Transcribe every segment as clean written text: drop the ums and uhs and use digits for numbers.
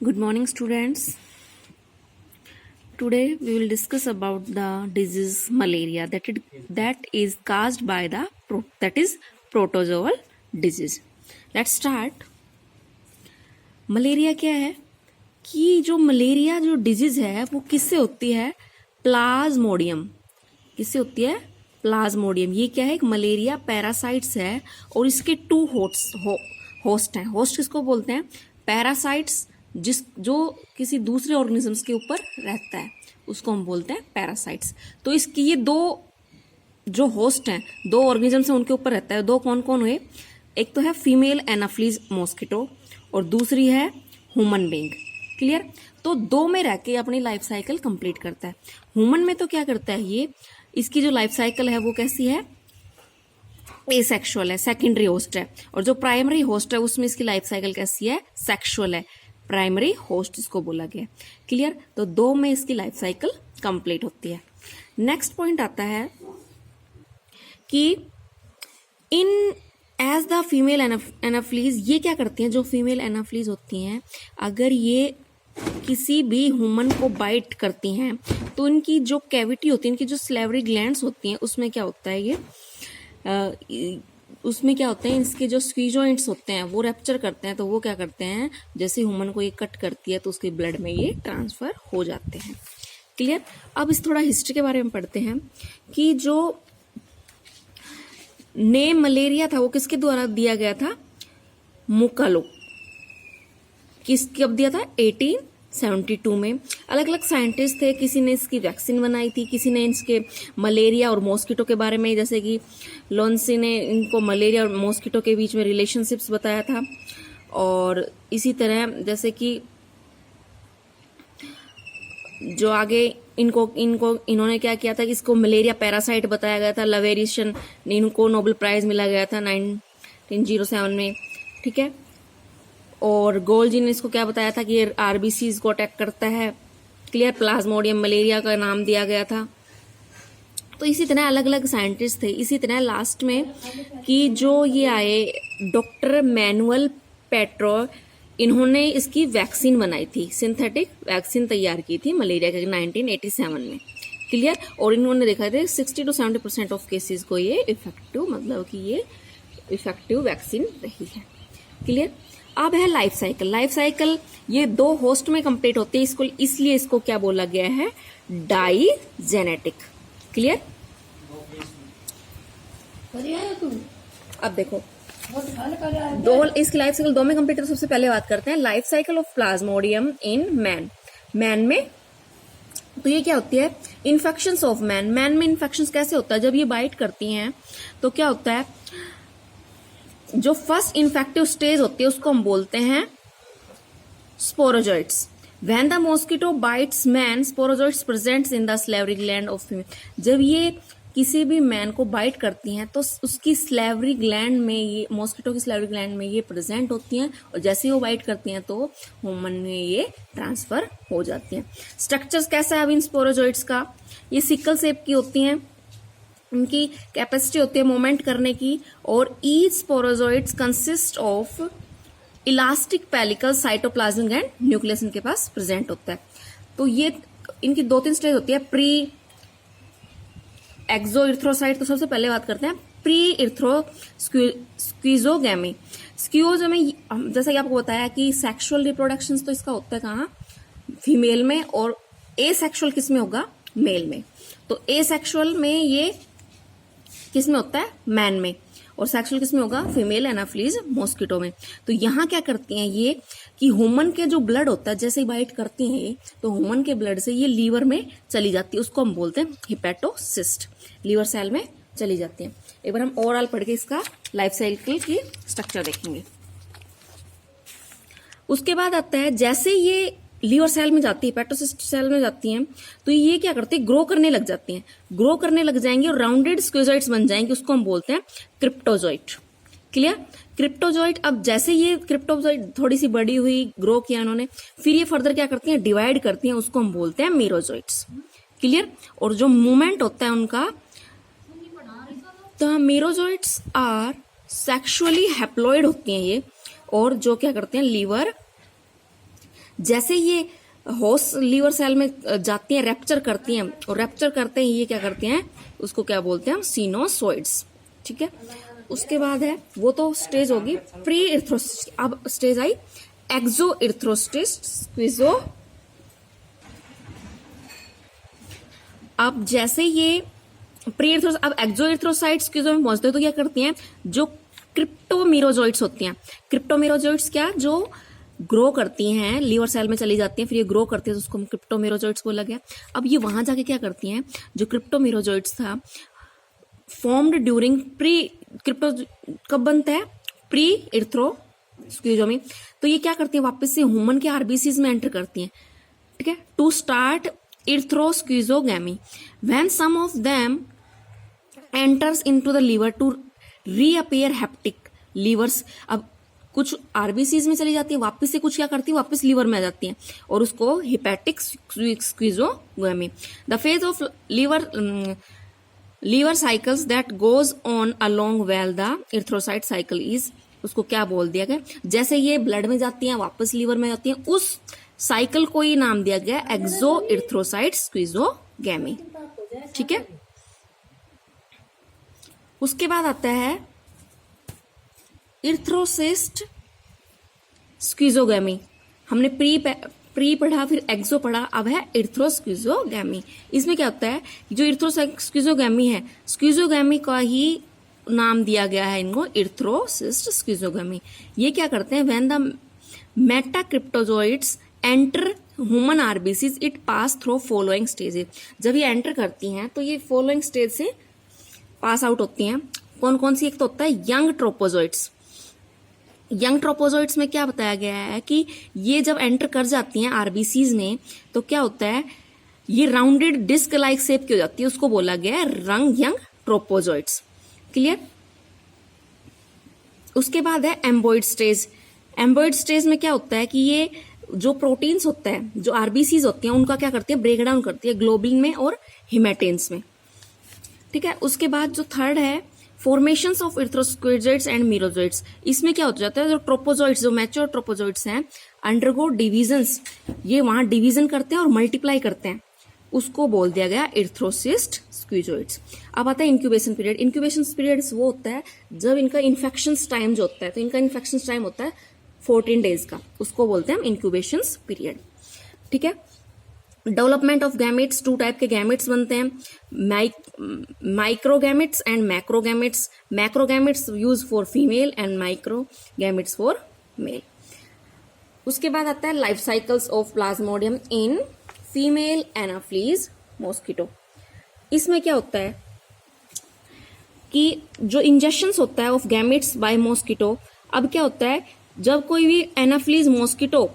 Good morning, students. Today we will discuss about the disease malaria that is caused by that is protozoal disease. Let's start. Malaria क्या है कि जो malaria जो disease है वो किससे होती है? प्लाज्मोडियम। किससे होती है? प्लाज्मोडियम। ये क्या है? एक मलेरिया पैरासाइट्स है और इसके टू होस्ट हैं। होस्ट किसको बोलते हैं? पैरासाइट्स, जो किसी दूसरे ऑर्गेनिजम्स के ऊपर रहता है उसको हम बोलते हैं पैरासाइट्स। तो इसकी ये दो जो होस्ट हैं, दो ऑर्गेनिजम्स हैं, उनके ऊपर रहता है। दो कौन कौन हुए? एक तो है फीमेल एनाफ्लीज मॉस्किटो और दूसरी है ह्यूमन बीइंग। क्लियर? तो दो में रह के अपनी लाइफ साइकिल कंप्लीट करता है। ह्यूमन में तो क्या करता है ये, इसकी जो लाइफ साइकिल है वो कैसी है? एसेक्सुअल है, सेकेंडरी होस्ट है। और जो प्राइमरी होस्ट है उसमें इसकी लाइफ साइकिल कैसी है? सेक्सुअल है। प्राइमरी होस्ट इसको बोला गया। क्लियर? तो दो में इसकी लाइफ साइकिल कंप्लीट होती है। नेक्स्ट पॉइंट आता है कि इन एज द फीमेल एनाफ्लीज, ये क्या करती हैं? जो फीमेल एनाफ्लीज होती हैं, अगर ये किसी भी ह्यूमन को बाइट करती हैं तो इनकी जो कैविटी होती है, इनकी जो सलेवरी ग्लैंड्स होती हैं, उसमें क्या होता है उसमें क्या होते हैं, इसके जो स्क्वीजोइंट्स होते हैं वो रैप्चर करते हैं। तो वो क्या करते हैं, जैसे ह्यूमन को ये कट करती है तो उसके ब्लड में ये ट्रांसफर हो जाते हैं। क्लियर? अब इस थोड़ा हिस्ट्री के बारे में पढ़ते हैं कि जो नेम मलेरिया था वो किसके द्वारा दिया गया था? मुकालो। कब दिया था? 1872 में। अलग अलग साइंटिस्ट थे, किसी ने इसकी वैक्सीन बनाई थी, किसी ने इसके मलेरिया और मॉस्किटो के बारे में, जैसे कि लॉन्सी ने इनको मलेरिया और मॉस्किटो के बीच में रिलेशनशिप्स बताया था। और इसी तरह जैसे कि जो आगे इन्होंने क्या किया था कि इसको मलेरिया पैरासाइट बताया गया था। लवेरिशन ने इनको नोबेल प्राइज मिला गया था 1907 में। ठीक है? और गोल्जी ने इसको क्या बताया था कि ये आरबीसीज को अटैक करता है। क्लियर? प्लाज्मोडियम मलेरिया का नाम दिया गया था। तो इसी तरह अलग अलग साइंटिस्ट थे। इसी तरह लास्ट में कि जो ये आए डॉक्टर मैनुअल पेट्रो, इन्होंने इसकी वैक्सीन बनाई थी, सिंथेटिक वैक्सीन तैयार की थी मलेरिया के 1987 में। क्लियर? और इन्होंने देखा था 60 to 70% ऑफ केसेस को ये इफेक्टिव, मतलब कि ये इफेक्टिव वैक्सीन रही है। क्लियर? अब है लाइफ साइकिल। लाइफ साइकिल ये दो होस्ट में कंप्लीट होती है, इसलिए इसको क्या बोला गया है? डाइजेनेटिक। क्लियर? अब देखो इसकी लाइफ साइकिल दो में कंप्लीट है। तो सबसे पहले बात करते हैं life cycle of Plasmodium in man में। तो ये क्या होती है? इन्फेक्शंस ऑफ मैन में इन्फेक्शंस कैसे होता है? जब ये बाइट करती हैं तो क्या होता है, जो फर्स्ट इन्फेक्टिव स्टेज होती है उसको हम बोलते हैं sporozoites. When the mosquito bytes man, sporozoites presents in the salivary gland of female. जब ये किसी भी मैन को बाइट करती हैं तो उसकी स्लेवरी ग्लैंड में, ये मॉस्किटो की स्लेवरी ग्लैंड में ये प्रेजेंट होती हैं, और जैसे ही वो बाइट करती हैं तो ह्यूमन में ये ट्रांसफर हो जाती हैं। स्ट्रक्चर्स कैसा है अब इन स्पोरोजोइट्स का? ये सिकल शेप की होती हैं, उनकी कैपेसिटी होती है मूवमेंट करने की, और each sporozoites consist of elastic pellicle, cytoplasmic and nucleus इनके पास प्रेजेंट होता है। तो ये इनकी दो तीन स्टेज होती है, प्री एक्सोइथ्रोसाइट। तो सबसे पहले बात करते हैं प्री इर्थ्रो स्क्वीजोगेमी। जैसा कि आपको बताया कि सेक्सुअल रिप्रोडक्शन तो इसका होता है कहाँ? फीमेल में। और एसेक्सुअल किस में होगा? मेल में। तो एसेक्सुअल में ये किस में होता है? मैन में। और सेक्सुअल किस में होगा? फीमेल एनाफ्लीज मॉस्किटो में। तो यहाँ क्या करती हैं ये कि ह्यूमन के जो ब्लड होता है, जैसे ही बाइट करती हैं ये, तो ह्यूमन के ब्लड से ये लीवर में चली जाती है, उसको हम बोलते हैं हिपेटोसिस्ट। लीवर सेल में चली जाती है। एक बार हम ओवरऑल पढ़ के इसका लाइफ साइकिल की स्ट्रक्चर देखेंगे। उसके बाद आता है जैसे ये लीवर सेल में जाती है, हिपेटोसिस्ट सेल में जाती हैं, तो ये क्या करते हैं? ग्रो करने लग जाती हैं। ग्रो करने लग जाएंगे और राउंडेड स्क्विजोइड्स बन जाएंगे, उसको हम बोलते हैं क्रिप्टोजोइट। क्लियर? क्रिप्टोजोइट। अब जैसे ये क्रिप्टोजोइट थोड़ी सी बड़ी हुई, ग्रो किया इन्होंने, फिर ये फर्दर क्या करती हैं? डिवाइड करती हैं, उसको हम बोलते हैं मीरोजोइट्स। क्लियर? और जो मूवमेंट होता है उनका, तो मीरोजोइट्स आर सेक्सुअली हैप्लॉइड होती हैं ये, और जो क्या करते हैं? लीवर जैसे ये होस्ट लीवर सेल में जाती हैं, रैप्चर करती हैं, और रैप्चर करते ही ये क्या करते हैं, उसको क्या बोलते हैं हम, सिनोसॉइड्स। ठीक है, उसके बाद है, वो तो स्टेज होगी प्री इर्थ्रोसिस। अब स्टेज आई एक्सो इर्थ्रोसिस स्क्विजो। अब जैसे ये प्री इर्थ्रोस, अब एक्सो इर्थ्रोसाइट्स स्क्विजो में पहुंचते हैं तो क्या करती हैं, जो क्रिप्टोमेरोजोइट्स होती हैं, क्रिप्टोमेरोजोइट्स क्या, जो ग्रो करती हैं लीवर सेल में चली जाती हैं, फिर ये ग्रो करती है तो उसको हम क्रिप्टोमेरोजोइट्स बोला गया। अब ये वहां जाके क्या करती हैं, जो क्रिप्टोमेरोजोइट्स था फॉर्म्ड ड्यूरिंग प्री क्रिप्टो, कब बनता है, प्री इर्थ्रो स्क्विजो में, तो ये क्या करती है, वापस से ह्यूमन के आरबीसीज में एंटर करती हैं। ठीक है, to start erythroschizogony when some of them enters into the liver to reappear hepatic livers. अब कुछ आरबीसीज में चली जाती है, वापस से कुछ क्या करती है, वापस लीवर में आ जाती है, और उसको hepatic schizogony. The phase of liver cycles that goes on along well the erythrocyte cycle is, उसको क्या बोल दिया गया, जैसे ये ब्लड में जाती हैं वापस लीवर में जाती हैं, उस साइकिल को ही नाम दिया गया एक्सो इर्थ्रोसाइट स्क्विजोगैमी। ठीक है, उसके बाद आता है इर्थ्रोसिस्ट स्क्विजोगैमी। हमने प्री पढ़ा, फिर एक्सो पढ़ा, अब है इर्थ्रोस्क्विजोगैमी। इसमें क्या होता है, जो इर्थ्रोस्क्विजोगैमी है, स्क्विजोगैमी का ही नाम दिया गया है इनको इर्थ्रोसिस्ट स्क्विजोगैमी। ये क्या करते हैं, when the metacryptozoites enter human RBCs it pass through following stages. जब ये एंटर करती हैं तो ये फॉलोइंग स्टेज से पास आउट होती हैं। कौन कौन सी, एक तो होता है यंग ट्रोपोजोइट्स। यंग ट्रोपोजोइट्स में क्या बताया गया है कि ये जब एंटर कर जाती हैं आरबीसीज में तो क्या होता है, ये राउंडेड डिस्क लाइक शेप की हो जाती है, उसको बोला गया है यंग ट्रोपोजोइट्स। क्लियर। उसके बाद है एम्बोइड स्टेज। एम्बोइड स्टेज में क्या होता है कि ये जो प्रोटीन्स होता है, जो आरबीसीज होती हैं, उनका क्या करती है, ब्रेक डाउन करती है ग्लोबिन में और हिमेटेन्स में। ठीक है, उसके बाद जो थर्ड है फॉर्मेशंस ऑफ इर्थ्रोस्क्विजोइड्स एंड मीरोजोइड्स। इसमें क्या हो जाता है, जो ट्रोपोजोइड्स, जो मैच्योर ट्रोपोजोइड्स हैं, अंडरगो डिविजन्स, ये वहां डिवीजन करते हैं और मल्टीप्लाई करते हैं, उसको बोल दिया गया इर्थ्रोसिस्ट स्क्विजोइड्स। अब आता है इंक्यूबेशन पीरियड। इंक्यूबेशन पीरियड वो होता है जब इनका इन्फेक्शन टाइम जो होता है, तो इनका इन्फेक्शन टाइम होता है 14 डेज का, उसको बोलते हैं हम इंक्यूबेशन पीरियड। ठीक है, डेवलपमेंट ऑफ गैमेट्स, 2 टाइप के गैमेट्स बनते हैं, microgametes and macrogametes. Macrogametes use for female and microgametes for male. उसके बाद आता है life cycles of Plasmodium in female anopheles mosquito. इसमें क्या होता है कि जो इंजेक्शंस होता है ऑफ गैमेट्स बाय मॉस्किटो, अब क्या होता है, जब कोई भी एनाफ्लीज मॉस्किटो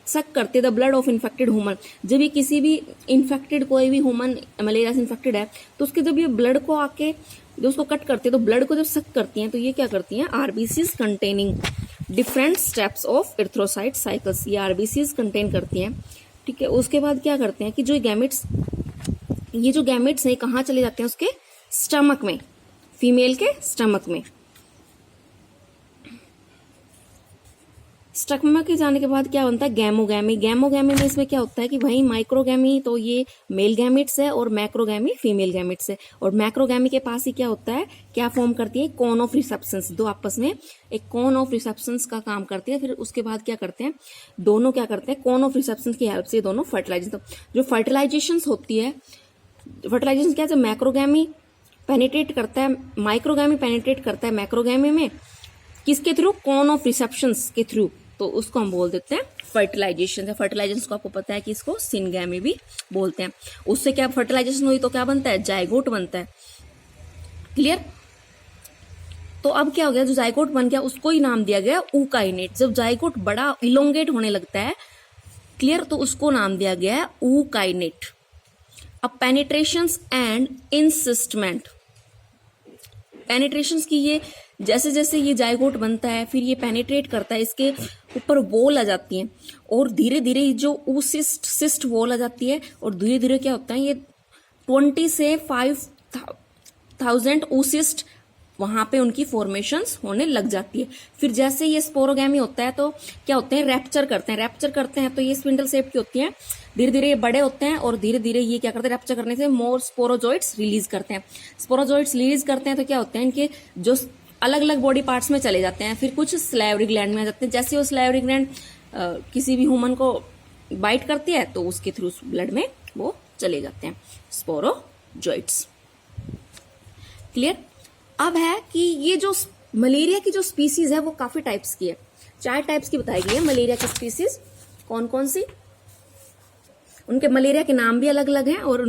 सक करते the blood of infected human, जब ये किसी भी इन्फेक्टेड, कोई भी ह्यूमन मलेरिया से इन्फेक्टेड है, तो उसके जब ये ब्लड को आके जो उसको कट करते हैं, तो ब्लड को जब सक करती हैं, तो ये क्या करती हैं, RBCs containing different steps of erythrocyte cycles, ये आरबीसीज कंटेन करती हैं। ठीक है, उसके बाद क्या करते हैं कि जो गैमेट्स, ये जो गैमेट्स है कहाँ चले जाते हैं, उसके स्टमक में, फीमेल के स्टमक में। स्टमक के जाने के बाद क्या बनता है, गैमोगैमी। गैमोगैमी में इसमें क्या होता है कि वही माइक्रोगैमी तो ये मेल गैमेट्स है और मैक्रोगैमी फीमेल गैमेट्स है, और मैक्रोगैमी के पास ही क्या होता है, क्या फॉर्म करती है, कोन ऑफ रिसेप्शंस। दो आपस में एक कोन ऑफ रिसेप्शंस का काम करती है। फिर उसके बाद क्या करते हैं, दोनों क्या करते हैं, कोन ऑफ रिसेप्शंस की हेल्प से दोनों फर्टिलाइजेशन, जो फर्टिलाइजेशन होती है, फर्टिलाइजेशन क्या, जब मैक्रोगैमी पेनिट्रेट करता है, माइक्रोगैमी पेनिट्रेट करता है मैक्रोगैमी में, किसके थ्रू, कोन ऑफ रिसेप्शंस के थ्रू, तो उसको हम बोल देते हैं फर्टिलाइजेशन। फर्टिलाइजेशन को आपको पता है कि इसको सिनगैमी भी बोलते हैं। उससे क्या फर्टिलाइजेशन हुई तो क्या बनता है, जाइगोट बनता है। क्लियर। तो अब क्या हो गया, जो जाइगोट बन गया उसको ही नाम दिया गया ऊकाइनेट। जब जाइगोट बड़ा इलोंगेट होने लगता है, क्लियर, तो उसको नाम दिया गया है ऊकाइनेट। अब पेनिट्रेशंस एंड इंसिस्टमेंट, पेनिट्रेशंस की, ये जैसे जैसे ये जाइगोट बनता है फिर ये पेनिट्रेट करता है, इसके ऊपर वॉल आ जाती है, और धीरे धीरे जो सिस्ट वॉल आ जाती है, और धीरे धीरे क्या होता है, ये 20 से 5000 oocyst वहां पे उनकी फॉर्मेशंस होने लग जाती है। फिर जैसे ये स्पोरोगैमी होता है तो क्या होते हैं, रैप्चर करते हैं तो ये स्पिंडल शेप की होती है। धीरे धीरे ये बड़े होते हैं और धीरे धीरे ये क्या करते हैं, रैप्चर करने से मोर स्पोरोजोइट्स रिलीज करते हैं। स्पोरोजोइट्स रिलीज करते हैं तो क्या होते हैं, इनके जो अलग अलग बॉडी पार्ट्स में चले जाते हैं। फिर कुछ स्लाइवरी ग्लैंड में आ जाते हैं। जैसे वो स्लाइवरी ग्लैंड किसी भी ह्यूमन को बाइट करती है तो उसके थ्रू ब्लड में वो चले जाते हैं स्पोरोजोइट्स। क्लियर। अब है कि ये जो मलेरिया की जो स्पीसीज है वो काफी टाइप्स की है। 4 टाइप्स की बताई गई है मलेरिया की स्पीसीज। कौन कौन सी, उनके मलेरिया के नाम भी अलग अलग हैं और